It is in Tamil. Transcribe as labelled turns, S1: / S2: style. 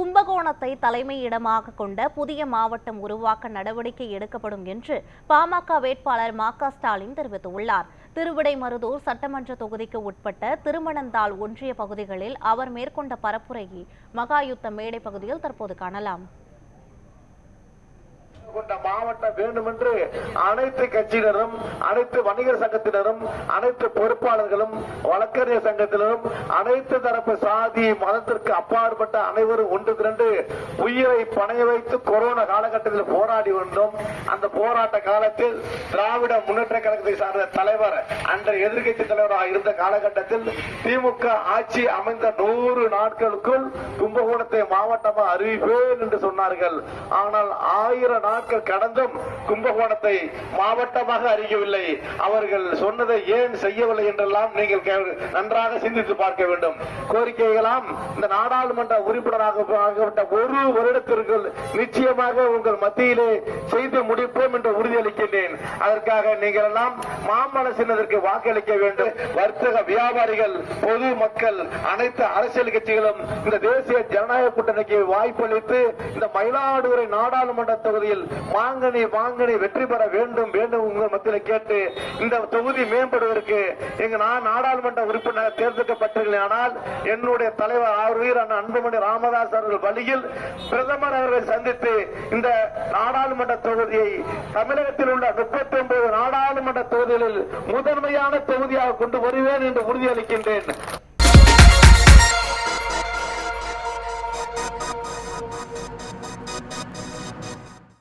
S1: கும்பகோணத்தை தலைமையிடமாக கொண்ட புதிய மாவட்டம் உருவாக்க நடவடிக்கை எடுக்கப்படும் என்று பாமக வேட்பாளர் ம.க. ஸ்டாலின் தெரிவித்துள்ளார். திருவிடைமருதூர் சட்டமன்ற தொகுதிக்கு உட்பட்ட திருமணந்தாள் ஒன்றிய பகுதிகளில் அவர் மேற்கொண்ட பரப்புரையை மகாயுத்த மேடை பகுதியில் தற்போது காணலாம்.
S2: கொண்ட மாவட்டம் வேண்டும் என்று அனைத்து கட்சியினரும், அனைத்து வணிகர் சங்கத்தினரும், அனைத்து பொறுப்பாளர்களும், வழக்கறிஞர் சங்கத்தினரும், அனைத்து தரப்பு சாதி மதத்திற்கு அப்பாற்பட்ட அனைவரும் ஒன்று திரண்டு உயிரை பணைய வைத்து கொரோனா காலகட்டத்தில் போராடி வந்தோம். அந்த போராட்ட காலத்தில் திராவிட முன்னேற்ற கழகத்தை சார்ந்த தலைவர், அன்றைய எதிர்கட்சி தலைவராக இருந்த காலகட்டத்தில் திமுக ஆட்சி அமைந்த 100 நாட்களுக்குள் கும்பகோணத்தை மாவட்டமாக அறிவிப்பேன் என்று சொன்னார்கள். ஆனால் 1000 நாட்கள் கடந்தும் கும்பகோணத்தை மாவட்டமாக அறியவில்லை. அவர்கள் சொன்னதை ஏன் செய்யவில்லை என்றெல்லாம் நீங்கள் நன்றாக சிந்தித்து பார்க்க வேண்டும். கோரிக்கைகளாம் இந்த நாடாளுமன்ற உறுப்பினராக ஒரு வருடத்திற்குள் நிச்சயமாக உங்கள் மத்தியிலே செய்து முடிப்போம் என்று உறுதியளிக்கின்றேன். அதற்காக நீங்கள் எல்லாம் மாம்பழ சின்னத்திற்கு வாக்களிக்க வேண்டும். வர்த்தக வியாபாரிகள், பொது மக்கள், அனைத்து அரசியல் கட்சிகளும் இந்த தேசிய ஜனநாயக கூட்டணிக்கு வாய்ப்பளித்து இந்த மயிலாடுதுறை நாடாளுமன்ற தொகுதியில் வாங்கனி வெற்றி பெற வேண்டும் உங்கள் மத்தியில் கேட்டு இந்த தொகுதி மேம்படுவதற்கு நான் நாடாளுமன்ற உறுப்பினர் தேர்ந்தெடுக்கப்பட்டிருந்தால் என்னுடைய தலைவர் அன்புமணி ராமதாஸ் அவர்கள் வழியில் பிரதமர் அவர்கள் சந்தித்து இந்த நாடாளுமன்ற தொகுதியை தமிழகத்தில் உள்ள 39 நாடாளுமன்ற தொகுதிகளில் முதன்மையான தொகுதியாக கொண்டு வருவேன் என்று உறுதியளிக்கின்றேன்.